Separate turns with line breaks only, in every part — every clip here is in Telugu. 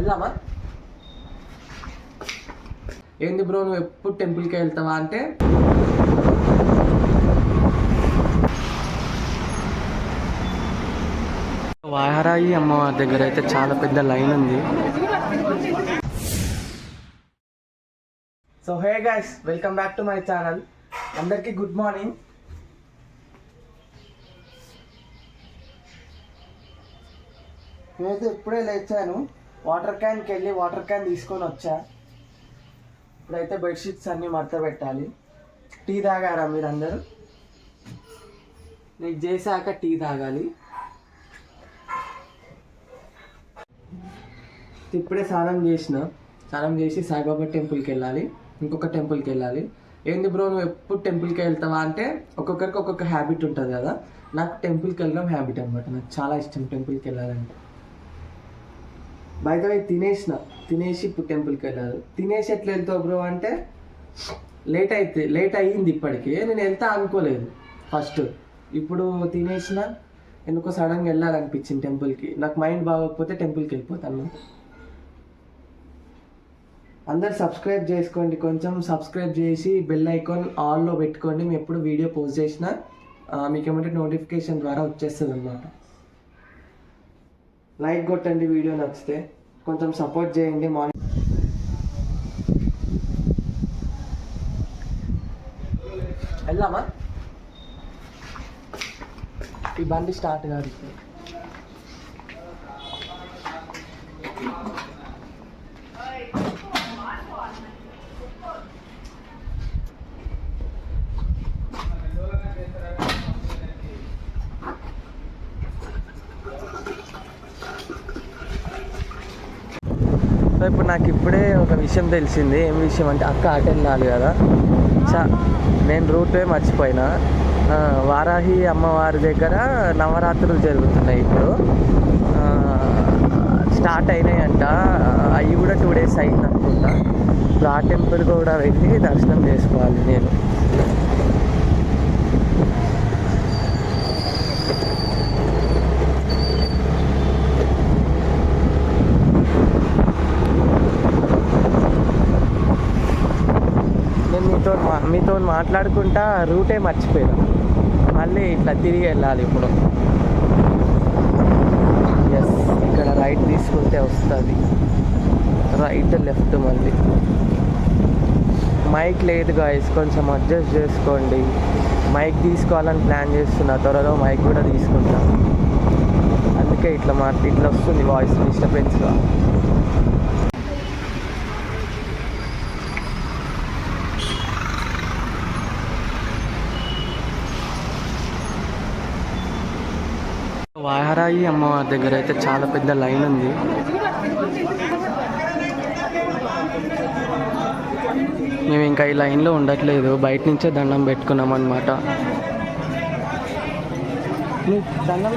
వెళ్దామా? ఏంది బ్రో నువ్వు ఎప్పుడు టెంపుల్కి వెళ్తావా అంటే, వారాహి అమ్మవారి దగ్గర అయితే చాలా పెద్ద లైన్ ఉంది. So hey guys, welcome back to my channel. అందరికీ గుడ్ మార్నింగ్. నేనైతే ఇప్పుడే లేచాను. వాటర్ క్యాన్కి వెళ్ళి వాటర్ క్యాన్ తీసుకొని వచ్చా. ఇప్పుడైతే బెడ్షీట్స్ అన్నీ మడత పెట్టాలి. టీ తాగారా మీరందరూ? నీకు చేశాక టీ తాగాలి. ఇప్పుడే స్నానం చేసి సాయిబాబా టెంపుల్కి వెళ్ళాలి, ఇంకొక టెంపుల్కి వెళ్ళాలి. ఏంది బ్రో నువ్వు ఎప్పుడు టెంపుల్కి వెళ్తావా అంటే, ఒక్కొక్కరికి ఒక్కొక్క హ్యాబిట్ ఉంటుంది కదా. నాకు టెంపుల్కి వెళ్ళడం హ్యాబిట్ అనమాట. నాకు చాలా ఇష్టం టెంపుల్కి వెళ్ళాలంటే. బయట తినేసి ఇప్పుడు టెంపుల్కి వెళ్ళాలి. తినేసి ఎట్లా వెళ్తావు బ్రో అంటే, లేట్ అయ్యింది ఇప్పటికే. నేను వెళ్తా అనుకోలేదు ఫస్ట్. ఇప్పుడు తినేసిన ఎందుకో సడన్గా వెళ్ళాలనిపించింది టెంపుల్కి. నాకు మైండ్ బాగోకపోతే టెంపుల్కి వెళ్ళిపోతాను. అందరు సబ్స్క్రైబ్ చేసుకోండి, కొంచెం సబ్స్క్రైబ్ చేసి బెల్ ఐకాన్ ఆల్లో పెట్టుకోండి. మేము ఎప్పుడు వీడియో పోస్ట్ చేసినా మీకు ఏమంటే నోటిఫికేషన్ ద్వారా వచ్చేస్తుంది అన్నమాట. లైక్ కొట్టండి వీడియో నచ్చితే, కొంచెం సపోర్ట్ చేయండి. మార్నింగ్ వెళ్దామా? ఈ బండి స్టార్ట్ కాదు. సో ఇప్పుడు నాకు ఇప్పుడే ఒక విషయం తెలిసింది. ఏం విషయం అంటే, అక్క అటు వెళ్ళాలి కదా. నేను రూటే మర్చిపోయినా. వారాహి అమ్మవారి దగ్గర నవరాత్రులు జరుగుతున్నాయి. ఇప్పుడు స్టార్ట్ అయినాయంట. అవి కూడా 2 days అయింది అనుకుంటా. ఇప్పుడు ఆ టెంపుల్ కూడా వెళ్ళి దర్శనం చేసుకోవాలి నేను. మీతో మాట్లాడుకుంటా రూటే మర్చిపోయాను. మళ్ళీ ఇట్లా తిరిగి వెళ్ళాలి ఇప్పుడు. ఎస్, ఇక్కడ రైట్ తీసుకుంటే వస్తుంది. Right left. మళ్ళీ మైక్ లేదు గాయస్, కొంచెం అడ్జస్ట్ చేసుకోండి. మైక్ తీసుకోవాలని ప్లాన్ చేస్తున్నా. త్వరలో మైక్ కూడా తీసుకుంటా. అందుకే ఇట్లా వస్తుంది వాయిస్ డిస్టర్బెన్స్గా. వారాహి అమ్మవారి దగ్గర అయితే చాలా పెద్ద లైన్ ఉంది. మేము ఇంకా ఈ లైన్లో ఉండట్లేదు, బయట నుంచే దండం పెట్టుకున్నాం అన్నమాట. దండం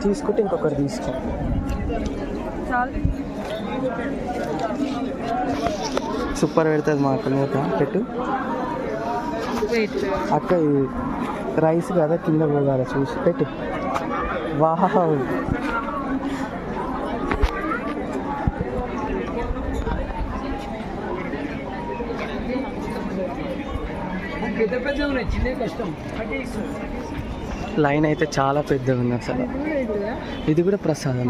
తీసుకుంటే ఇంకొకరు తీసుకో. సూపర్ పెడుతుంది మా అక్క. మూత పెట్టు అక్క. ఇది రైస్ కదా, కింద పోగాలి చూసి పెట్టు. వాహ్, లైన్ అయితే చాలా పెద్దగా ఉంది అసలు. ఇది కూడా ప్రసాదం.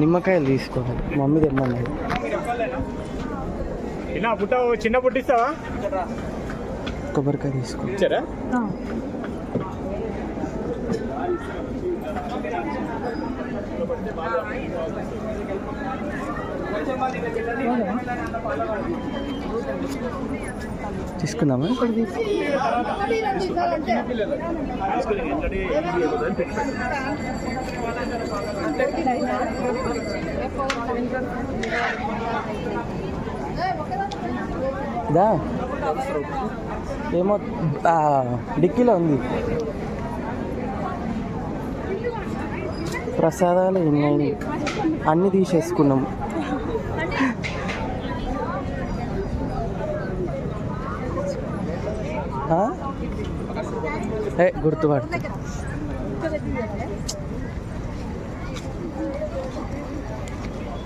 నిమ్మకాయలు తీసుకోవాలి. మమ్మీ తెమ్మన్నది. చిన్న పుట్టిస్తావా? కొబ్బరికాయ తీసుకో. తీసుకుందామా? దా ఏమో డిక్కీలో ఉంది. ప్రసాదాలు ఉన్నాయి, అన్నీ తీసేసుకున్నాం. గుర్తుపడుతుంది.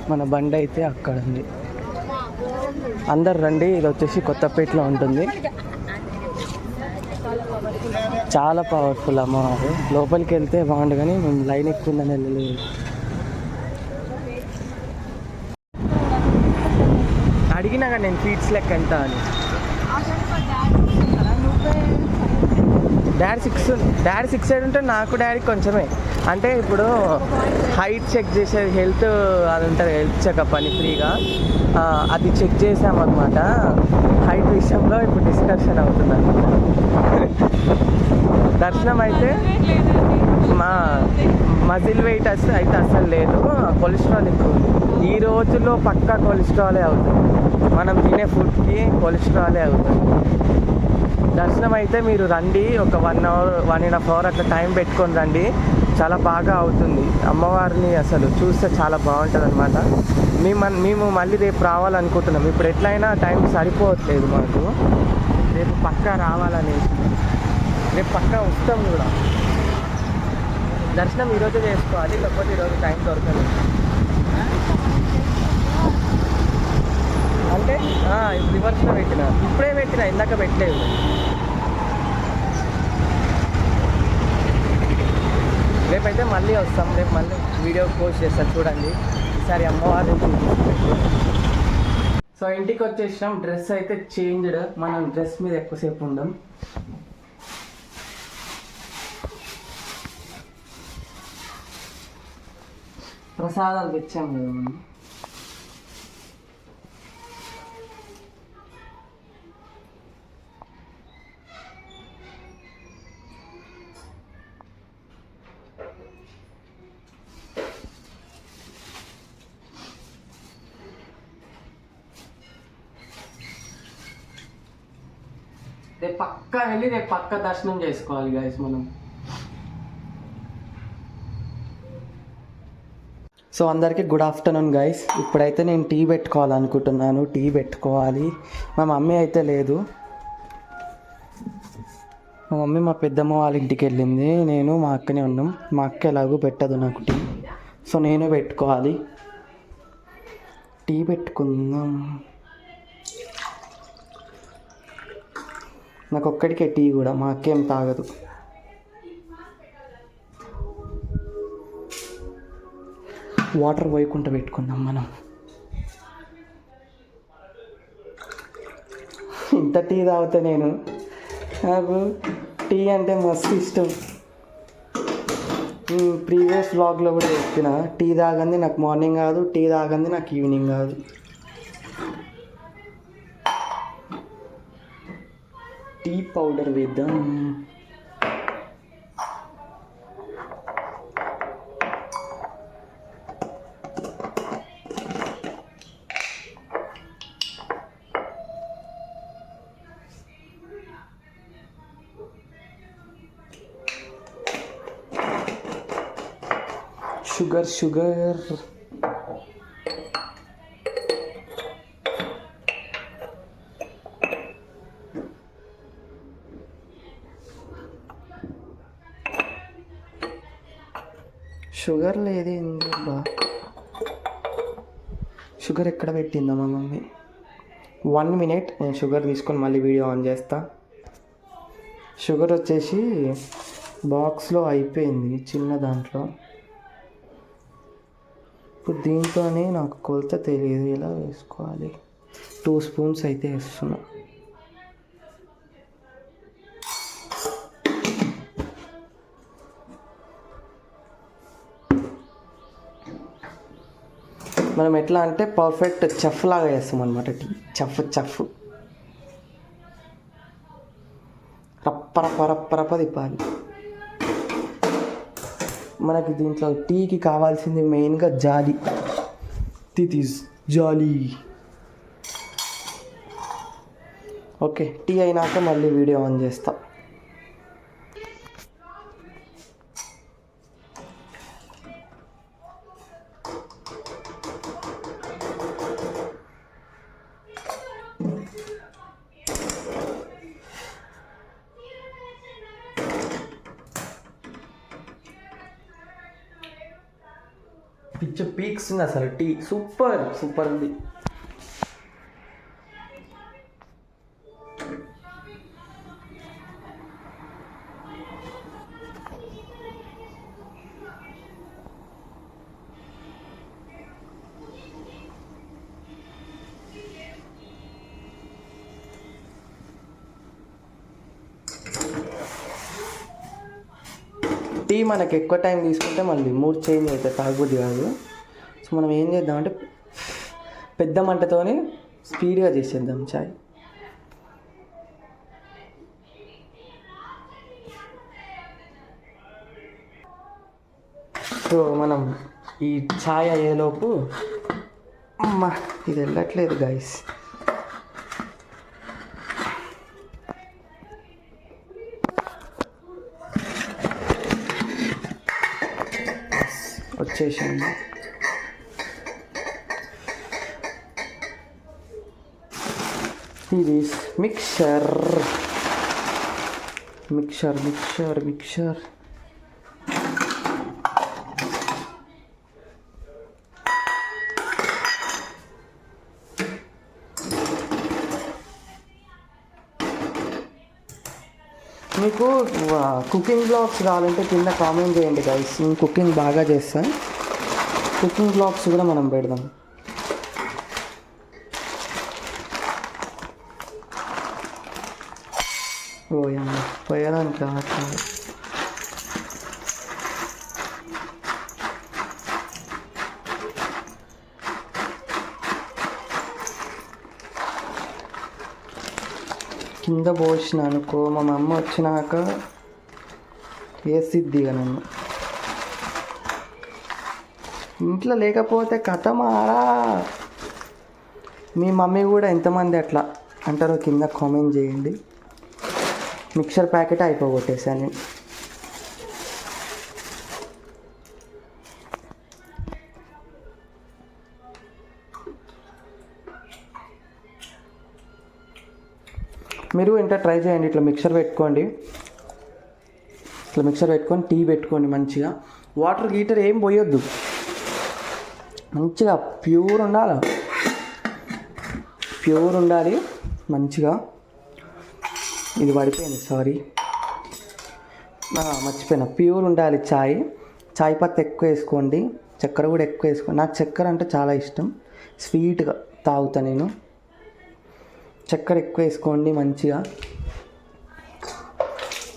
మన బండి అయితే అక్కడ ఉంది. అందరు రండి. ఇది వచ్చేసి కొత్తపేటలో ఉంటుంది. చాలా పవర్ఫుల్ అమ్మవారు. లోపలికి వెళ్తే బాగుండు కానీ మేము లైన్ ఎక్కుందని వెళ్ళలేదు. అడిగినా కానీ నేను ఫీట్స్ లెక్క ఎంత అని. డాడీ 6 సైడ్ ఉంటే నాకు డాడీ కొంచెమే. అంటే ఇప్పుడు హైట్ చెక్ చేసేది, హెల్త్ అది ఉంటుంది, హెల్త్ చెకప్ అని ఫ్రీగా, అది చెక్ చేసామన్నమాట. హైట్ విషయంలో ఇప్పుడు డిస్కషన్ అవుతుంది అనమాట. దర్శనం అయితే మా మజిల్ వెయిట్ అయితే అసలు లేదు, కొలెస్ట్రాల్ ఎక్కువ. ఈ రోజుల్లో పక్కా కొలెస్ట్రాలే అవుతుంది, మనం తినే ఫుడ్కి కొలెస్ట్రాలే అవుతుంది. దర్శనం అయితే మీరు రండి, ఒక 1 hour 1.5 hour అట్లా టైం పెట్టుకొని రండి, చాలా బాగా అవుతుంది. అమ్మవారిని అసలు చూస్తే చాలా బాగుంటుంది అనమాట. మేము మళ్ళీ రేపు రావాలనుకుంటున్నాం. ఇప్పుడు ఎట్లయినా టైం సరిపోవట్లేదు మాకు. రేపు పక్కా రావాలనేసి, రేపు పక్కా వస్తాం కూడా. దర్శనం ఈరోజు చేసుకోవాలి, లేకపోతే ఈరోజు టైం దొరకదు. అంటే రివర్స్లో ఇప్పుడే పెట్టిన, ఇందాక పెట్టలేదు. రేపైతే మళ్ళీ వస్తాం, రేపు మళ్ళీ వీడియో పోస్ట్ చేస్తాను చూడండి. ఈసారి అమ్మవారిని చూపిస్తాను. సో ఇంటికి వచ్చేసినాం. డ్రెస్ అయితే చేంజ్డ్, మనం డ్రెస్ మీద ఎక్కువసేపు ఉండం. ప్రసాదాలు తెచ్చాం కదా మనం. రేపు పక్కా వెళ్ళి రేపు పక్కా దర్శనం చేసుకోవాలి గైస్ మనం. సో అందరికీ గుడ్ ఆఫ్టర్నూన్ గైస్. ఇప్పుడైతే నేను టీ పెట్టుకోవాలనుకుంటున్నాను, టీ పెట్టుకోవాలి. మా మమ్మీ అయితే లేదు, మా మమ్మీ మా పెద్దమ్మ వాళ్ళ ఇంటికి వెళ్ళింది. నేను మా అక్కనే ఉన్నాం. మా అక్క ఎలాగో పెట్టదు నాకు టీ, సో నేను పెట్టుకోవాలి. టీ పెట్టుకుందాం. నాకు ఒక్కడికే టీ కూడా, మా అక్క ఏం తాగదు. వాటర్ పోయకుండా పెట్టుకుందాం మనం. ఇంత టీ తాగుతా నేను, నాకు టీ అంటే మస్తు ఇష్టం. ప్రీవియస్ వ్లాగ్లో కూడా చెప్పిన, టీ తాగంది నాకు మార్నింగ్ కాదు, టీ తాగంది నాకు ఈవినింగ్ కాదు. టీ పౌడర్ వేద్దాం. షుగర్ షుగర్ లేదేందా? షుగర్ ఎక్కడ పెట్టిందా మా మమ్మీ? 1 minute, నేను షుగర్ తీసుకొని మళ్ళీ వీడియో ఆన్ చేస్తా. షుగర్ వచ్చేసి బాక్స్లో అయిపోయింది, చిన్న దాంట్లో. ఇప్పుడు దీంట్లోనే నాకు కొలత తెలియదు, ఎలా వేసుకోవాలి. 2 spoons అయితే వేస్తున్నా. మనం ఎట్లా అంటే పర్ఫెక్ట్ చెఫ్ లాగా చేస్తాం అన్నమాట టీ. చఫ్ చఫ్ రప్ప తిప్పాలి. మనకి దీంట్లో టీకి కావాల్సింది మెయిన్గా జాలి. దిస్ జాలి. ఓకే, టీ అయినాక మళ్ళీ వీడియో ఆన్ చేస్తా. పిచ్చ పీక్స్ ఉంది అసలు. టీ సూపర్ సూపర్ ఉంది. టీ మనకి ఎక్కువ టైం తీసుకుంటే మళ్ళీ మూడ్ చేంజ్ అవుతుంది, తాగబుద్ది కాదు. సో మనం ఏం చేద్దామంటే పెద్ద మంటతోనే స్పీడ్గా చేసేద్దాం చాయ్. సో మనం ఈ ఛాయ్ అయ్యేలోపు అమ్మా ఇది వెళ్ళట్లేదు గైస్. వచ్చేసింది. ఇది మిక్సర్ మిక్సర్ మిక్సర్ మిక్సర్. మీకు కుకింగ్ బ్లాగ్స్ కావాలంటే కింద కామెంట్ చేయండి గైస్. నేను కుకింగ్ బాగా చేస్తాను. కుకింగ్ బ్లాగ్స్ కూడా మనం పెడదాం. ఓయమ్మ పోయడానికి కావట్లేదు. కింద పోసిన అనుకో మా అమ్మ వచ్చినాక వేసిద్దిగా నన్ను. ఇంట్లో లేకపోతే కథ మారా. మీ మమ్మీ కూడా ఎంతమంది అట్లా అంటారో కింద కామెంట్ చేయండి. మిక్సర్ ప్యాకెట్ అయిపోగొట్టేసాను నేను. మీరు ఇంట్లో ట్రై చేయండి. ఇట్లా మిక్సర్ పెట్టుకోండి. ఇట్లా మిక్సర్ పెట్టుకొని టీ పెట్టుకోండి మంచిగా. వాటర్ గీటర్ ఏం పోయొద్దు, మంచిగా ప్యూర్ ఉండాలి. ప్యూర్ ఉండాలి మంచిగా. ఇది పడిపోయింది, సారీ మర్చిపోయినా. ప్యూర్ ఉండాలి చాయ్. చాయ్ పత్తి ఎక్కువ వేసుకోండి, చక్కెర కూడా ఎక్కువ వేసుకోండి. నాకు చక్కెర అంటే చాలా ఇష్టం, స్వీట్గా తాగుతా నేను. చక్కెర ఎక్కువ వేసుకోండి మంచిగా.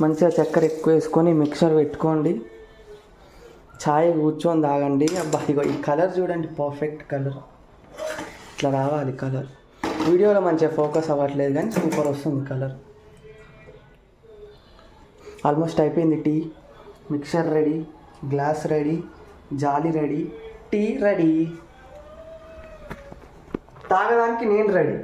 మంచిగా చక్కెర ఎక్కువ వేసుకొని మిక్సర్ పెట్టుకోండి. ఛాయ్ కూర్చొని తాగండి. అబ్బా ఇగో ఈ కలర్ చూడండి, పర్ఫెక్ట్ కలర్. ఇట్లా రావాలి కలర్. వీడియోలో మంచిగా ఫోకస్ అవ్వట్లేదు కానీ సూపర్ వస్తుంది కలర్. ఆల్మోస్ట్ అయిపోయింది tea. Mixer ready, glass ready, జాలి రెడీ, టీ రెడీ. తాగడానికి నేను రెడీ.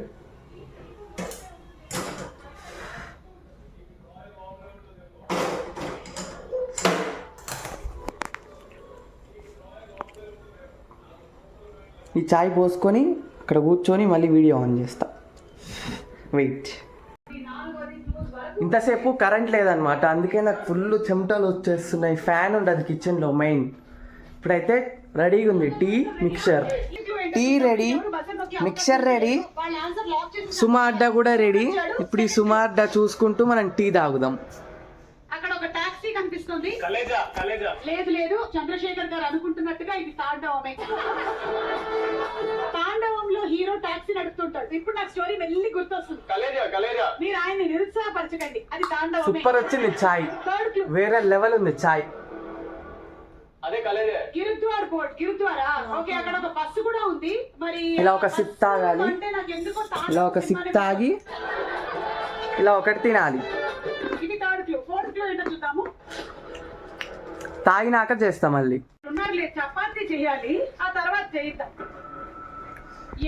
ఈ చాయ్ పోసుకొని అక్కడ కూర్చొని మళ్ళీ వీడియో ఆన్ చేస్తా. వెయిట్. ఇంతసేపు కరెంట్ లేదనమాట, అందుకే నాకు ఫుల్ చెమటలు వచ్చేస్తున్నాయి. ఫ్యాన్ ఉండదు కిచెన్లో మెయిన్. ఇప్పుడైతే రెడీగా ఉంది tea, mixer. Tea ready, mixer ready, Suma Adda కూడా రెడీ. ఇప్పుడు ఈ సుమా అడ్డా చూసుకుంటూ మనం టీ తాగుదాం.
అక్కడ ఒక టాక్సీ కనిపిస్తుంది. లేదు లేదు, చంద్రశేఖర్ గారు అనుకుంటున్నట్టుగా ఇది తాండవమే. తాండవంలో హీరో టాక్సీ నడుపుతుంటాడు. ఇప్పుడు నాకు స్టోరీ వెళ్ళి గుర్తొస్తుంది. మీరు ఆయన్ని నిరుత్సాహపరచకండి, అది తాండవమే.
సూపర్ వచ్చింది చాయ్, వేరే లెవెల్ ఉంది చాయ్.
గిరుద్వార్ బోర్డ్ గురుద్వారా. ఓకే, అక్కడ ఒక బస్సు కూడా ఉంది. మరి
ఇలా ఒక సిప్ తాగాలి,
అంటే నాకు ఎందుకో
ఇలా ఒక సిప్ తాగి ఇలా ఒకటి తినాలి.
ఇది థర్డ్ క్లూ. ఫోర్త్ క్లూ ఏంటో చూద్దాము.
తాగినాక చేస్తా మళ్ళీ.
ఉన్నారులే, చపాతీ చేయాలి, ఆ తర్వాత చేయిద్దాం.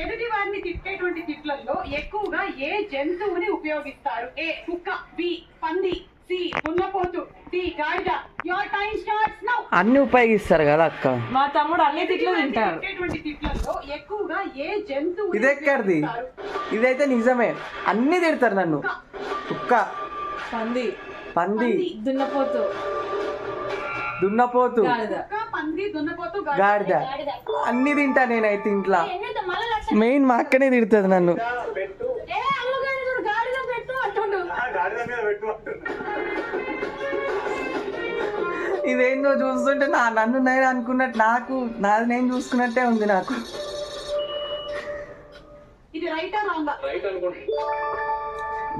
ఎదుటి వారిని తిట్టేటువంటి తిట్లలో ఎక్కువగా ఏ జంతువుని ఉపయోగిస్తారు? ఏ కుక్క, బి పంది, సి దున్నపోతు, డి గాడిద. Your time starts now.
అన్ని ఉపయోగిస్తారు కదా అక్క.
మా తమ్ముడు అన్ని తిట్లు తింటారు.
తిట్టేటువంటి తిట్లలో ఎక్కువగా ఏ జంతువు?
ఇది ఎక్కడిది? ఇదైతే నిజమే, అన్ని తిడతారు నన్ను. కుక్క,
పంది,
పంది,
దున్నపోతు,
దున్నపోతు,
గాడిద.
కుక్క, పంది, దున్నపోతు,
గాడిద అన్ని తింటా నేనైతే ఇంట్లో. మెయిన్ మా అక్కనే తిడుతుంది నన్ను. ఇదేందో చూస్తుంటే నన్ను నేను అనుకున్నట్టు, నాది నేను చూసుకున్నట్టే ఉంది నాకు.
ఇది రైటా రాంగా?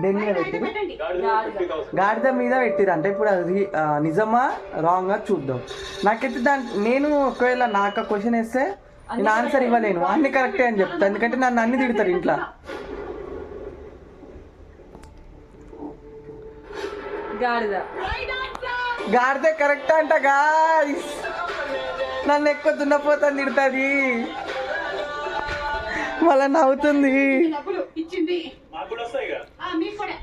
దేని మీద పెట్టిరు?
పెట్టండి.
గాడిద మీద పెట్టిరు అంటే ఇప్పుడు అది నిజమా రాంగా చూద్దాం. నాకైతే నేను ఒకవేళ నాకు క్వశ్చన్ వేస్తే నేను ఆన్సర్ ఇవ్వలేను, అన్ని కరెక్టే అని చెప్తాను, ఎందుకంటే నన్ను అన్ని తిడతారు ఇంట్లో.
గాడిద.
Right answer.
గాడితే కరెక్ట్ అంట గాయ్స్. నన్ను ఎక్కువ దున్నపోతాను తిడుతుంది, మళ్ళీ నవ్వుతుంది.
డబ్బులు ఇచ్చింది.
మాకు కూడా వస్తాయి.
మీకు కూడా